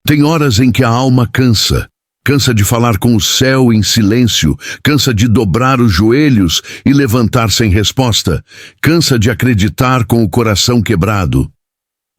Tem horas em que a alma cansa. Cansa de falar com o céu em silêncio, cansa de dobrar os joelhos e levantar sem resposta, cansa de acreditar com o coração quebrado.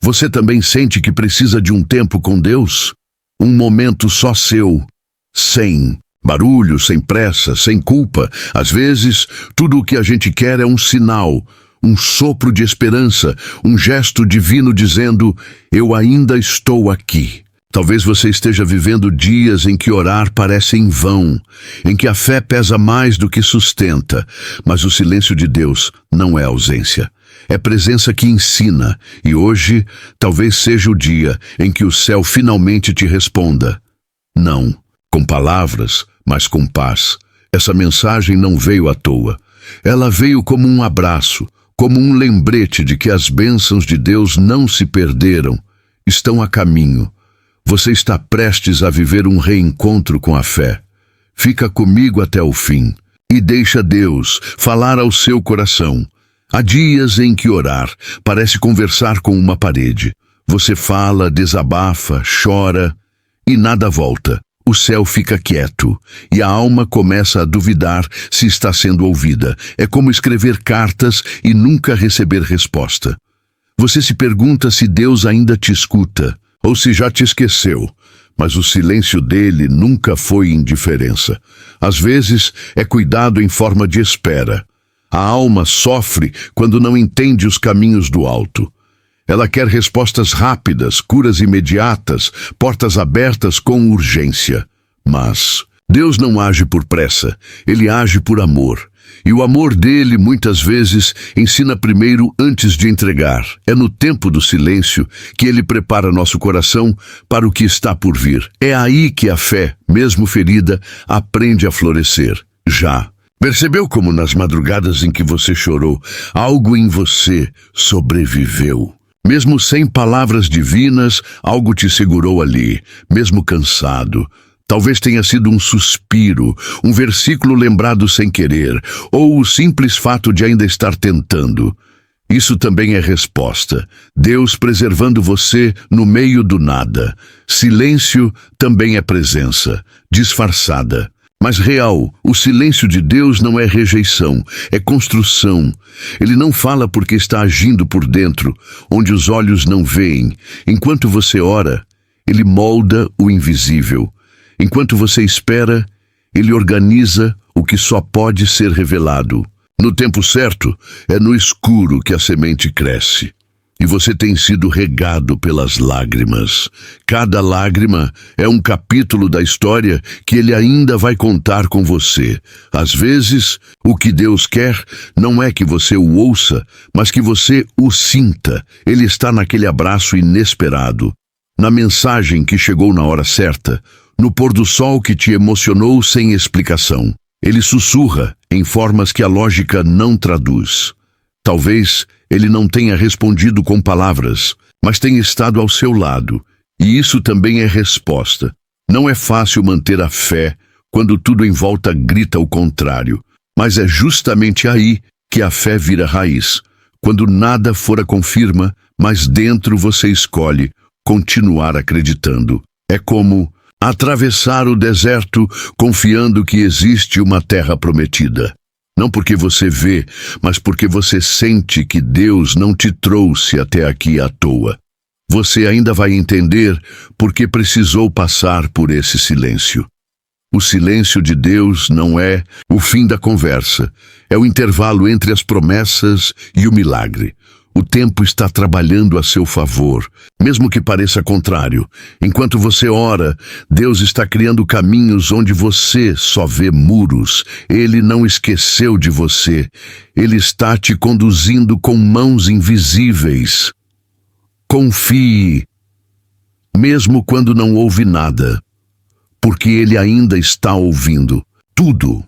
Você também sente que precisa de um tempo com Deus? Um momento só seu, sem barulho, sem pressa, sem culpa. Às vezes, tudo o que a gente quer é um sinal, um sopro de esperança, um gesto divino dizendo: eu ainda estou aqui. Talvez você esteja vivendo dias em que orar parece em vão, em que a fé pesa mais do que sustenta, mas o silêncio de Deus não é ausência. É presença que ensina, e hoje talvez seja o dia em que o céu finalmente te responda. Não com palavras, mas com paz. Essa mensagem não veio à toa. Ela veio como um abraço, como um lembrete de que as bênçãos de Deus não se perderam, estão a caminho. Você está prestes a viver um reencontro com a fé. Fica comigo até o fim e deixa Deus falar ao seu coração. Há dias em que orar parece conversar com uma parede. Você fala, desabafa, chora e nada volta. O céu fica quieto e a alma começa a duvidar se está sendo ouvida. É como escrever cartas e nunca receber resposta. Você se pergunta se Deus ainda te escuta ou se já te esqueceu, mas o silêncio dele nunca foi indiferença. Às vezes é cuidado em forma de espera. A alma sofre quando não entende os caminhos do alto. Ela quer respostas rápidas, curas imediatas, portas abertas com urgência. Mas Deus não age por pressa, ele age por amor. E o amor dele, muitas vezes, ensina primeiro antes de entregar. É no tempo do silêncio que ele prepara nosso coração para o que está por vir. É aí que a fé, mesmo ferida, aprende a florescer. Já. Percebeu como nas madrugadas em que você chorou, algo em você sobreviveu? Mesmo sem palavras divinas, algo te segurou ali, mesmo cansado. Talvez tenha sido um suspiro, um versículo lembrado sem querer, ou o simples fato de ainda estar tentando. Isso também é resposta. Deus preservando você no meio do nada. Silêncio também é presença, disfarçada. Mas real, o silêncio de Deus não é rejeição, é construção. Ele não fala porque está agindo por dentro, onde os olhos não veem. Enquanto você ora, ele molda o invisível. Enquanto você espera, ele organiza o que só pode ser revelado. No tempo certo, é no escuro que a semente cresce. E você tem sido regado pelas lágrimas. Cada lágrima é um capítulo da história que ele ainda vai contar com você. Às vezes, o que Deus quer não é que você o ouça, mas que você o sinta. Ele está naquele abraço inesperado, na mensagem que chegou na hora certa, no pôr do sol que te emocionou sem explicação. Ele sussurra em formas que a lógica não traduz. Talvez ele não tenha respondido com palavras, mas tenha estado ao seu lado. E isso também é resposta. Não é fácil manter a fé quando tudo em volta grita o contrário. Mas é justamente aí que a fé vira raiz. Quando nada fora confirma, mas dentro você escolhe continuar acreditando. É como atravessar o deserto confiando que existe uma terra prometida. Não porque você vê, mas porque você sente que Deus não te trouxe até aqui à toa. Você ainda vai entender porque precisou passar por esse silêncio. O silêncio de Deus não é o fim da conversa, é o intervalo entre as promessas e o milagre. O tempo está trabalhando a seu favor, mesmo que pareça contrário. Enquanto você ora, Deus está criando caminhos onde você só vê muros. Ele não esqueceu de você. Ele está te conduzindo com mãos invisíveis. Confie, mesmo quando não ouve nada, porque Ele ainda está ouvindo tudo.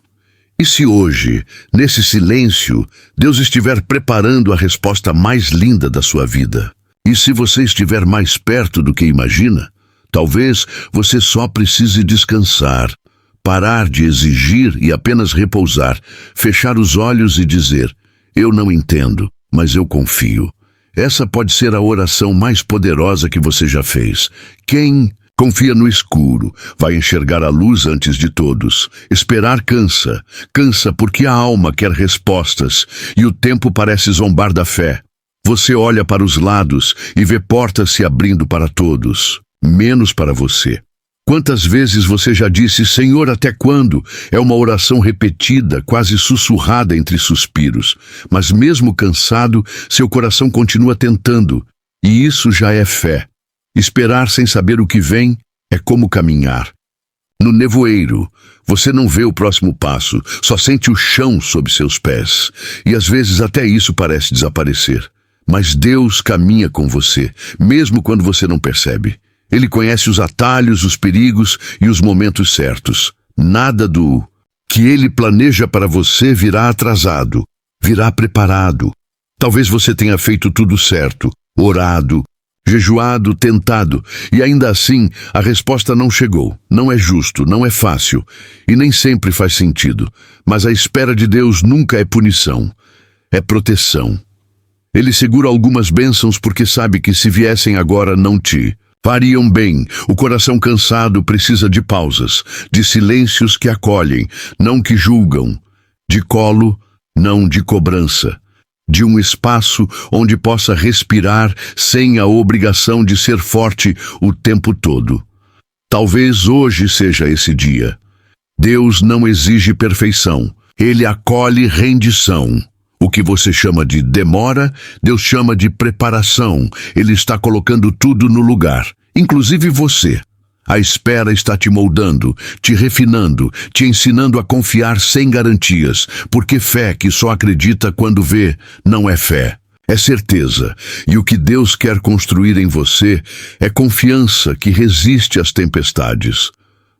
E se hoje, nesse silêncio, Deus estiver preparando a resposta mais linda da sua vida? E se você estiver mais perto do que imagina? Talvez você só precise descansar, parar de exigir e apenas repousar, fechar os olhos e dizer: eu não entendo, mas eu confio. Essa pode ser a oração mais poderosa que você já fez. Quem Confia no escuro, vai enxergar a luz antes de todos. Esperar cansa, cansa porque a alma quer respostas e o tempo parece zombar da fé. Você olha para os lados e vê portas se abrindo para todos, menos para você. Quantas vezes você já disse, Senhor, até quando? É uma oração repetida, quase sussurrada entre suspiros. Mas mesmo cansado, seu coração continua tentando. E isso já é fé. Esperar sem saber o que vem é como caminhar. No nevoeiro, você não vê o próximo passo, só sente o chão sob seus pés. E às vezes até isso parece desaparecer. Mas Deus caminha com você, mesmo quando você não percebe. Ele conhece os atalhos, os perigos e os momentos certos. Nada do que Ele planeja para você virá atrasado, virá preparado. Talvez você tenha feito tudo certo, orado, jejuado, tentado, e ainda assim a resposta não chegou. Não é justo, não é fácil, e nem sempre faz sentido. Mas a espera de Deus nunca é punição, é proteção. Ele segura algumas bênçãos porque sabe que se viessem agora não te fariam bem. O coração cansado precisa de pausas, de silêncios que acolhem, não que julgam, de colo, não de cobrança, de um espaço onde possa respirar sem a obrigação de ser forte o tempo todo. Talvez hoje seja esse dia. Deus não exige perfeição, Ele acolhe rendição. O que você chama de demora, Deus chama de preparação. Ele está colocando tudo no lugar, inclusive você. A espera está te moldando, te refinando, te ensinando a confiar sem garantias, porque fé que só acredita quando vê não é fé, é certeza. E o que Deus quer construir em você é confiança que resiste às tempestades.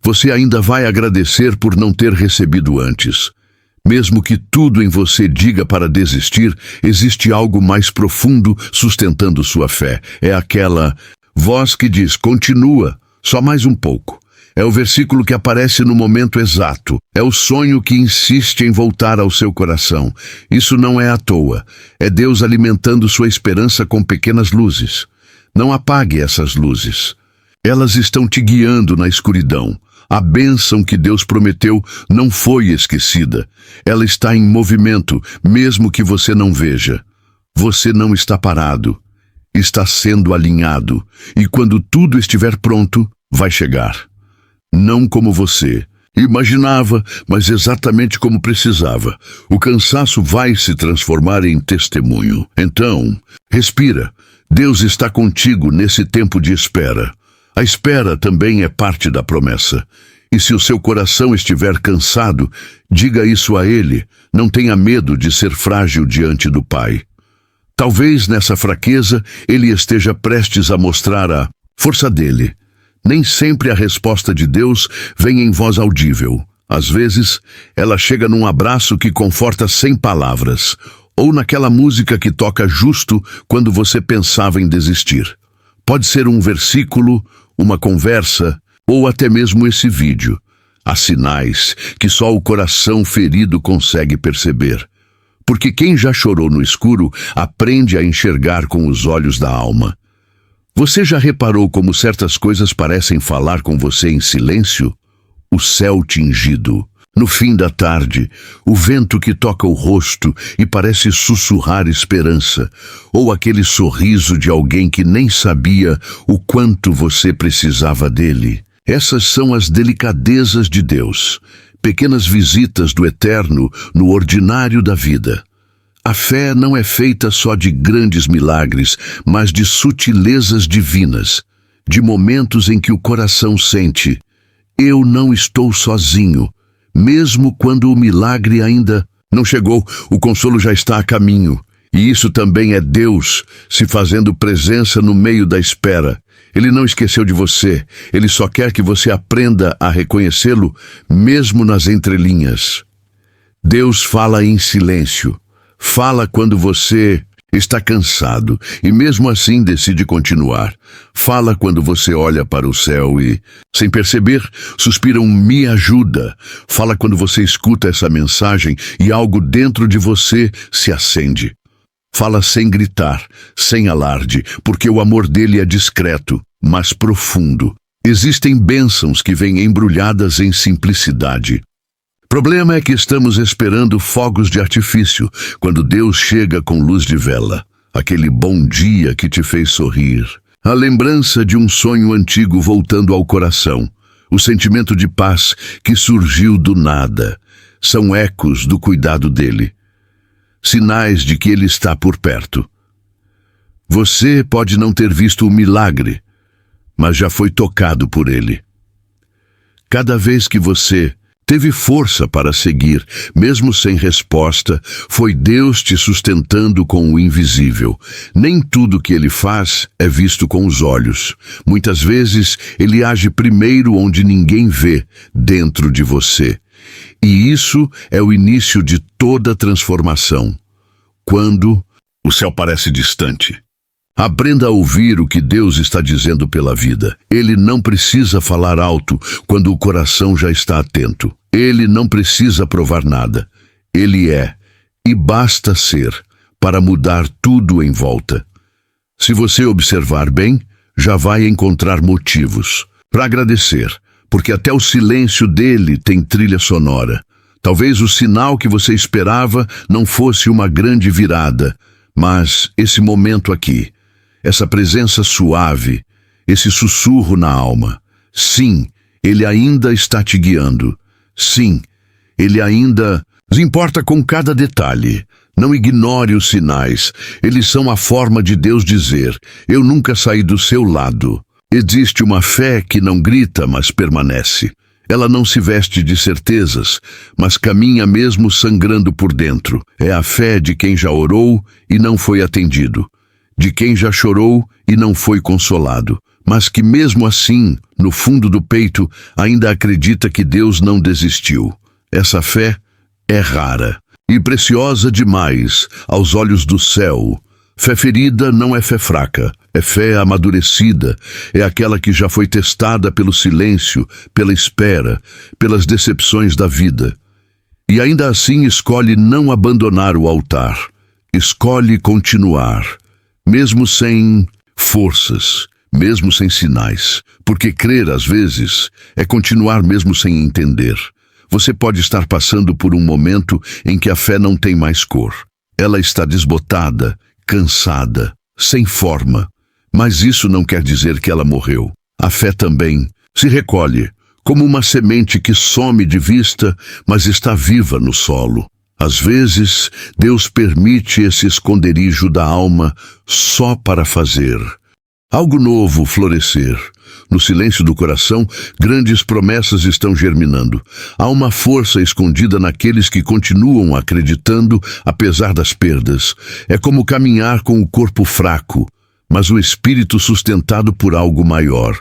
Você ainda vai agradecer por não ter recebido antes. Mesmo que tudo em você diga para desistir, existe algo mais profundo sustentando sua fé. É aquela voz que diz, continua, só mais um pouco. É o versículo que aparece no momento exato. É o sonho que insiste em voltar ao seu coração. Isso não é à toa. É Deus alimentando sua esperança com pequenas luzes. Não apague essas luzes. Elas estão te guiando na escuridão. A bênção que Deus prometeu não foi esquecida. Ela está em movimento, mesmo que você não veja. Você não está parado. Está sendo alinhado. E quando tudo estiver pronto, vai chegar. Não como você imaginava, mas exatamente como precisava. O cansaço vai se transformar em testemunho. Então, respira. Deus está contigo nesse tempo de espera. A espera também é parte da promessa. E se o seu coração estiver cansado, diga isso a Ele. Não tenha medo de ser frágil diante do Pai. Talvez nessa fraqueza Ele esteja prestes a mostrar a força dele. Nem sempre a resposta de Deus vem em voz audível. Às vezes, ela chega num abraço que conforta sem palavras, ou naquela música que toca justo quando você pensava em desistir. Pode ser um versículo, uma conversa, ou até mesmo esse vídeo. Há sinais que só o coração ferido consegue perceber. Porque quem já chorou no escuro aprende a enxergar com os olhos da alma. Você já reparou como certas coisas parecem falar com você em silêncio? O céu tingido. No fim da tarde, o vento que toca o rosto e parece sussurrar esperança, ou aquele sorriso de alguém que nem sabia o quanto você precisava dele. Essas são as delicadezas de Deus, pequenas visitas do eterno no ordinário da vida. A fé não é feita só de grandes milagres, mas de sutilezas divinas, de momentos em que o coração sente: eu não estou sozinho. Mesmo quando o milagre ainda não chegou, o consolo já está a caminho. E isso também é Deus se fazendo presença no meio da espera. Ele não esqueceu de você, Ele só quer que você aprenda a reconhecê-lo, mesmo nas entrelinhas. Deus fala em silêncio. Fala quando você está cansado e mesmo assim decide continuar. Fala quando você olha para o céu e, sem perceber, suspira um "me ajuda". Fala quando você escuta essa mensagem e algo dentro de você se acende. Fala sem gritar, sem alarde, porque o amor dele é discreto, mas profundo. Existem bênçãos que vêm embrulhadas em simplicidade. Problema é que estamos esperando fogos de artifício, quando Deus chega com luz de vela, aquele bom dia que te fez sorrir, a lembrança de um sonho antigo voltando ao coração, o sentimento de paz que surgiu do nada, são ecos do cuidado dele, sinais de que ele está por perto. Você pode não ter visto o milagre, mas já foi tocado por ele. Cada vez que você teve força para seguir, mesmo sem resposta, foi Deus te sustentando com o invisível. Nem tudo que ele faz é visto com os olhos. Muitas vezes, ele age primeiro onde ninguém vê, dentro de você. E isso é o início de toda transformação. Quando o céu parece distante, aprenda a ouvir o que Deus está dizendo pela vida. Ele não precisa falar alto quando o coração já está atento. Ele não precisa provar nada. Ele é, e basta ser, para mudar tudo em volta. Se você observar bem, já vai encontrar motivos para agradecer, porque até o silêncio dele tem trilha sonora. Talvez o sinal que você esperava não fosse uma grande virada, mas esse momento aqui, essa presença suave, esse sussurro na alma. Sim, ele ainda está te guiando. Sim, ele ainda se importa com cada detalhe. Não ignore os sinais. Eles são a forma de Deus dizer: eu nunca saí do seu lado. Existe uma fé que não grita, mas permanece. Ela não se veste de certezas, mas caminha mesmo sangrando por dentro. É a fé de quem já orou e não foi atendido, de quem já chorou e não foi consolado, mas que mesmo assim, no fundo do peito, ainda acredita que Deus não desistiu. Essa fé é rara e preciosa demais aos olhos do céu. Fé ferida não é fé fraca, é fé amadurecida, é aquela que já foi testada pelo silêncio, pela espera, pelas decepções da vida. E ainda assim escolhe não abandonar o altar, escolhe continuar, mesmo sem forças, mesmo sem sinais, porque crer, às vezes, é continuar mesmo sem entender. Você pode estar passando por um momento em que a fé não tem mais cor. Ela está desbotada, cansada, sem forma, mas isso não quer dizer que ela morreu. A fé também se recolhe, como uma semente que some de vista, mas está viva no solo. Às vezes, Deus permite esse esconderijo da alma só para fazer algo novo florescer. No silêncio do coração, grandes promessas estão germinando. Há uma força escondida naqueles que continuam acreditando, apesar das perdas. É como caminhar com o corpo fraco, mas o espírito sustentado por algo maior.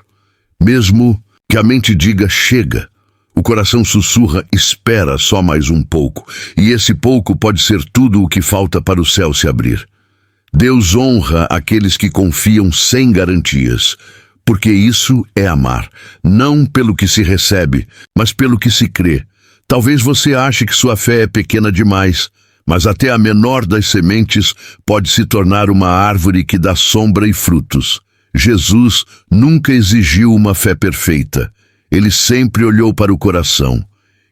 Mesmo que a mente diga chega, o coração sussurra, espera só mais um pouco, e esse pouco pode ser tudo o que falta para o céu se abrir. Deus honra aqueles que confiam sem garantias, porque isso é amar, não pelo que se recebe, mas pelo que se crê. Talvez você ache que sua fé é pequena demais, mas até a menor das sementes pode se tornar uma árvore que dá sombra e frutos. Jesus nunca exigiu uma fé perfeita. Ele sempre olhou para o coração.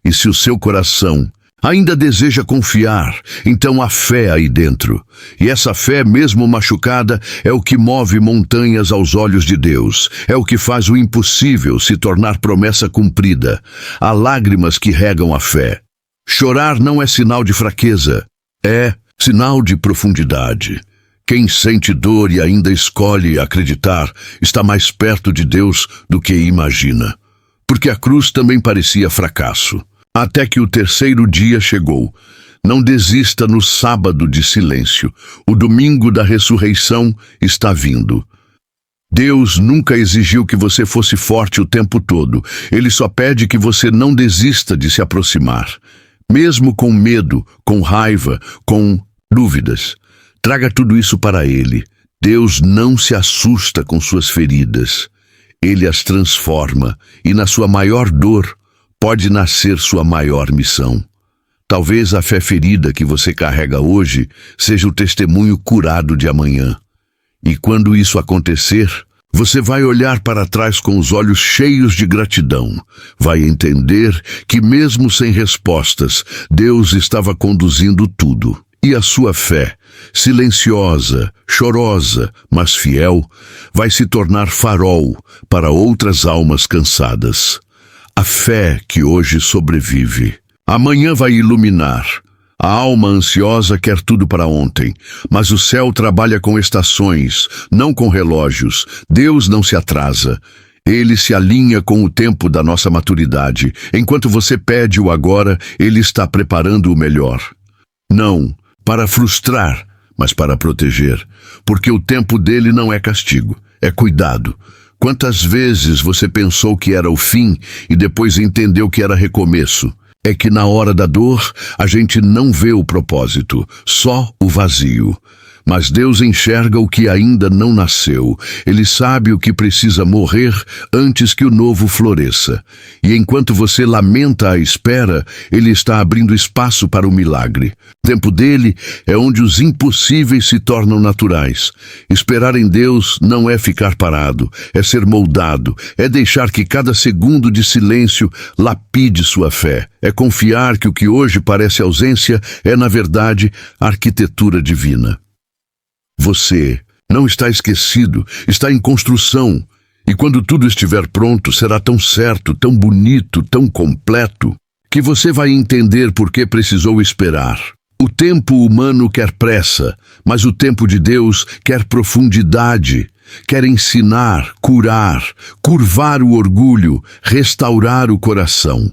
E se o seu coração ainda deseja confiar, então há fé aí dentro. E essa fé, mesmo machucada, é o que move montanhas aos olhos de Deus. É o que faz o impossível se tornar promessa cumprida. Há lágrimas que regam a fé. Chorar não é sinal de fraqueza, é sinal de profundidade. Quem sente dor e ainda escolhe acreditar está mais perto de Deus do que imagina. Porque a cruz também parecia fracasso. Até que o terceiro dia chegou. Não desista no sábado de silêncio. O domingo da ressurreição está vindo. Deus nunca exigiu que você fosse forte o tempo todo. Ele só pede que você não desista de se aproximar. Mesmo com medo, com raiva, com dúvidas. Traga tudo isso para Ele. Deus não se assusta com suas feridas. Ele as transforma e na sua maior dor pode nascer sua maior missão. Talvez a fé ferida que você carrega hoje seja o testemunho curado de amanhã. E quando isso acontecer, Você vai olhar para trás com os olhos cheios de gratidão. Vai entender que mesmo sem respostas, Deus estava conduzindo tudo. E a sua fé, silenciosa, chorosa, mas fiel, vai se tornar farol para outras almas cansadas. A fé que hoje sobrevive, amanhã vai iluminar. A alma ansiosa quer tudo para ontem, mas o céu trabalha com estações, não com relógios. Deus não se atrasa. Ele se alinha com o tempo da nossa maturidade. Enquanto você pede o agora, Ele está preparando o melhor. Não para frustrar, mas para proteger, porque o tempo dele não é castigo, é cuidado. Quantas vezes você pensou que era o fim e depois entendeu que era recomeço? É que na hora da dor, a gente não vê o propósito, só o vazio. Mas Deus enxerga o que ainda não nasceu. Ele sabe o que precisa morrer antes que o novo floresça. E enquanto você lamenta a espera, Ele está abrindo espaço para o milagre. O tempo dele é onde os impossíveis se tornam naturais. Esperar em Deus não é ficar parado, é ser moldado, é deixar que cada segundo de silêncio lapide sua fé. É confiar que o que hoje parece ausência é, na verdade, arquitetura divina. Você não está esquecido, está em construção. E quando tudo estiver pronto, será tão certo, tão bonito, tão completo, que você vai entender por que precisou esperar. O tempo humano quer pressa, mas o tempo de Deus quer profundidade, quer ensinar, curar, curvar o orgulho, restaurar o coração.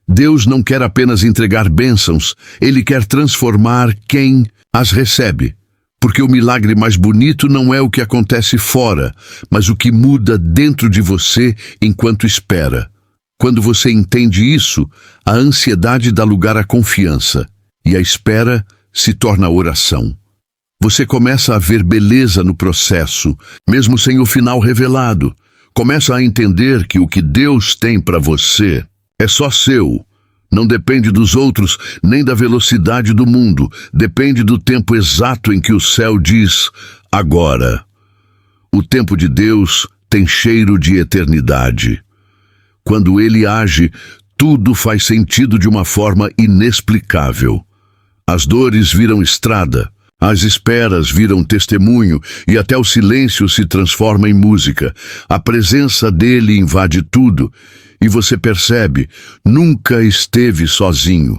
Deus não quer apenas entregar bênçãos, Ele quer transformar quem as recebe. Porque o milagre mais bonito não é o que acontece fora, mas o que muda dentro de você enquanto espera. Quando você entende isso, a ansiedade dá lugar à confiança, e a espera se torna oração. Você começa a ver beleza no processo, mesmo sem o final revelado. Começa a entender que o que Deus tem para você é só seu. Não depende dos outros, nem da velocidade do mundo. Depende do tempo exato em que o céu diz, agora. O tempo de Deus tem cheiro de eternidade. Quando Ele age, tudo faz sentido de uma forma inexplicável. As dores viram estrada, as esperas viram testemunho e até o silêncio se transforma em música. A presença dele invade tudo. E você percebe, nunca esteve sozinho.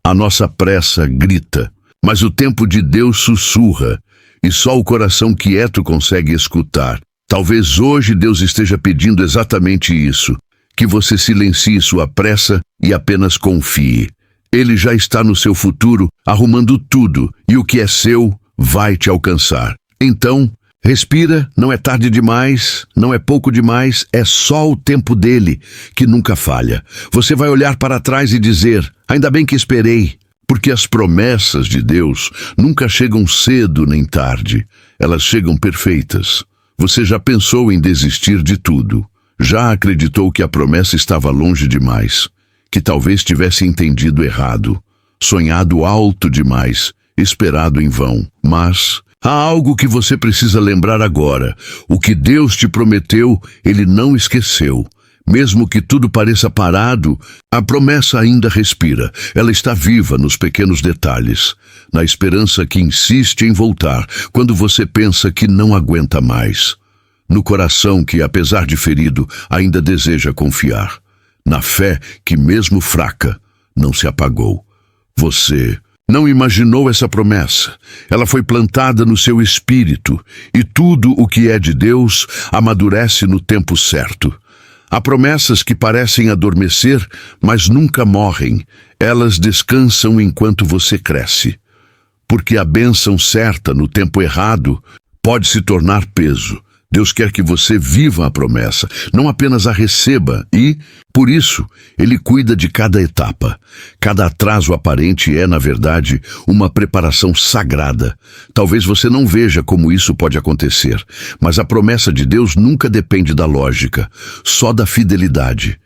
A nossa pressa grita, mas o tempo de Deus sussurra, e só o coração quieto consegue escutar. Talvez hoje Deus esteja pedindo exatamente isso, que você silencie sua pressa e apenas confie. Ele já está no seu futuro, arrumando tudo, e o que é seu vai te alcançar. Então, respira, não é tarde demais, não é pouco demais, é só o tempo dele, que nunca falha. Você vai olhar para trás e dizer, ainda bem que esperei, porque as promessas de Deus nunca chegam cedo nem tarde, elas chegam perfeitas. Você já pensou em desistir de tudo, já acreditou que a promessa estava longe demais, que talvez tivesse entendido errado, sonhado alto demais, esperado em vão, mas há algo que você precisa lembrar agora. O que Deus te prometeu, Ele não esqueceu. Mesmo que tudo pareça parado, a promessa ainda respira. Ela está viva nos pequenos detalhes, na esperança que insiste em voltar, quando você pensa que não aguenta mais. No coração que, apesar de ferido, ainda deseja confiar. Na fé que, mesmo fraca, não se apagou. Você não imaginou essa promessa. Ela foi plantada no seu espírito, e tudo o que é de Deus amadurece no tempo certo. Há promessas que parecem adormecer, mas nunca morrem. Elas descansam enquanto você cresce. Porque a bênção certa no tempo errado pode se tornar peso. Deus quer que você viva a promessa, não apenas a receba e, por isso, Ele cuida de cada etapa. Cada atraso aparente é, na verdade, uma preparação sagrada. Talvez você não veja como isso pode acontecer, mas a promessa de Deus nunca depende da lógica, só da fidelidade.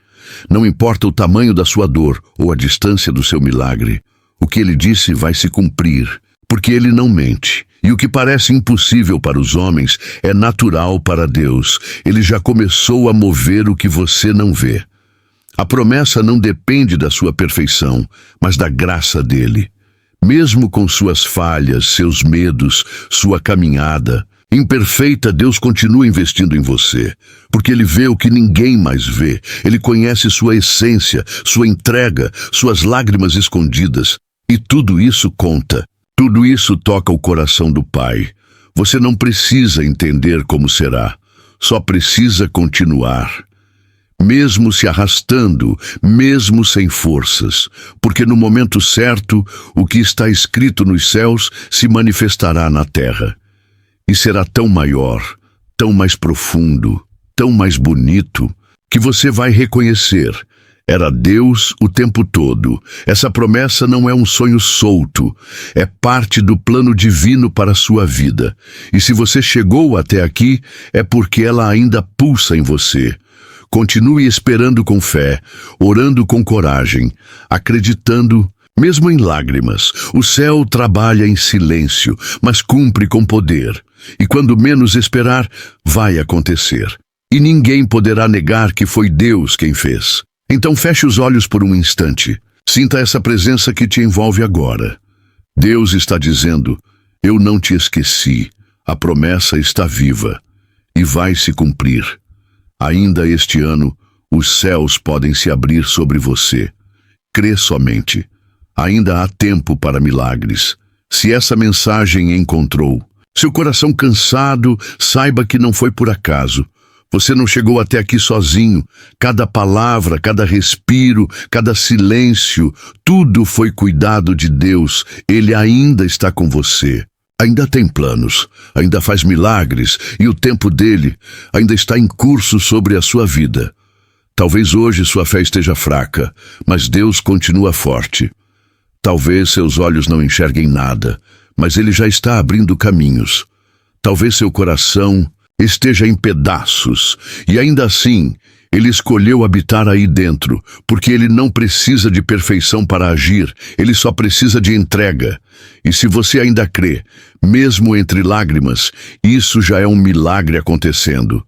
Não importa o tamanho da sua dor ou a distância do seu milagre, o que Ele disse vai se cumprir, porque Ele não mente. E o que parece impossível para os homens é natural para Deus. Ele já começou a mover o que você não vê. A promessa não depende da sua perfeição, mas da graça dele. Mesmo com suas falhas, seus medos, sua caminhada imperfeita, Deus continua investindo em você, porque Ele vê o que ninguém mais vê. Ele conhece sua essência, sua entrega, suas lágrimas escondidas. E tudo isso conta. Tudo isso toca o coração do Pai. Você não precisa entender como será, só precisa continuar. Mesmo se arrastando, mesmo sem forças, porque no momento certo, o que está escrito nos céus se manifestará na terra. E será tão maior, tão mais profundo, tão mais bonito, que você vai reconhecer. Era Deus o tempo todo. Essa promessa não é um sonho solto, é parte do plano divino para a sua vida. E se você chegou até aqui, é porque ela ainda pulsa em você. Continue esperando com fé, orando com coragem, acreditando, mesmo em lágrimas. O céu trabalha em silêncio, mas cumpre com poder. E quando menos esperar, vai acontecer. E ninguém poderá negar que foi Deus quem fez. Então feche os olhos por um instante. Sinta essa presença que te envolve agora. Deus está dizendo: eu não te esqueci. A promessa está viva e vai se cumprir. Ainda este ano, os céus podem se abrir sobre você. Crê somente. Ainda há tempo para milagres. Se essa mensagem encontrou seu coração cansado, saiba que não foi por acaso. Você não chegou até aqui sozinho. Cada palavra, cada respiro, cada silêncio, tudo foi cuidado de Deus. Ele ainda está com você. Ainda tem planos, ainda faz milagres, e o tempo dele ainda está em curso sobre a sua vida. Talvez hoje sua fé esteja fraca, mas Deus continua forte. Talvez seus olhos não enxerguem nada, mas Ele já está abrindo caminhos. Talvez seu coração esteja em pedaços, e ainda assim, Ele escolheu habitar aí dentro, porque Ele não precisa de perfeição para agir, Ele só precisa de entrega. E se você ainda crê, mesmo entre lágrimas, isso já é um milagre acontecendo.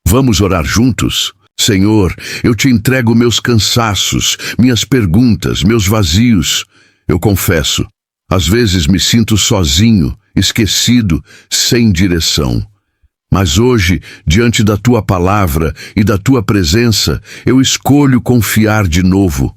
Vamos orar juntos? Senhor, eu te entrego meus cansaços, minhas perguntas, meus vazios. Eu confesso, às vezes me sinto sozinho, esquecido, sem direção. Mas hoje, diante da Tua palavra e da Tua presença, eu escolho confiar de novo.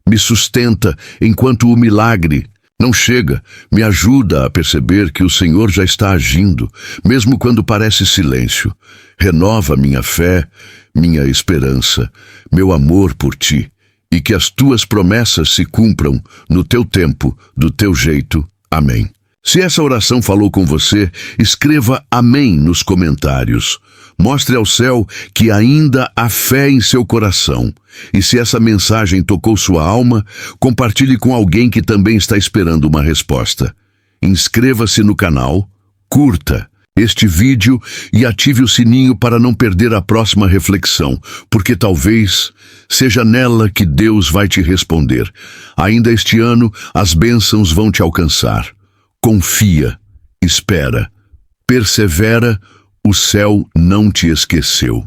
Me sustenta enquanto o milagre não chega. Me ajuda a perceber que o Senhor já está agindo, mesmo quando parece silêncio. Renova minha fé, minha esperança, meu amor por Ti, e que as Tuas promessas se cumpram no Teu tempo, do Teu jeito. Amém. Se essa oração falou com você, escreva amém nos comentários. Mostre ao céu que ainda há fé em seu coração. E se essa mensagem tocou sua alma, compartilhe com alguém que também está esperando uma resposta. Inscreva-se no canal, curta este vídeo e ative o sininho para não perder a próxima reflexão, porque talvez seja nela que Deus vai te responder. Ainda este ano, as bênçãos vão te alcançar. Confia, espera, persevera, o céu não te esqueceu.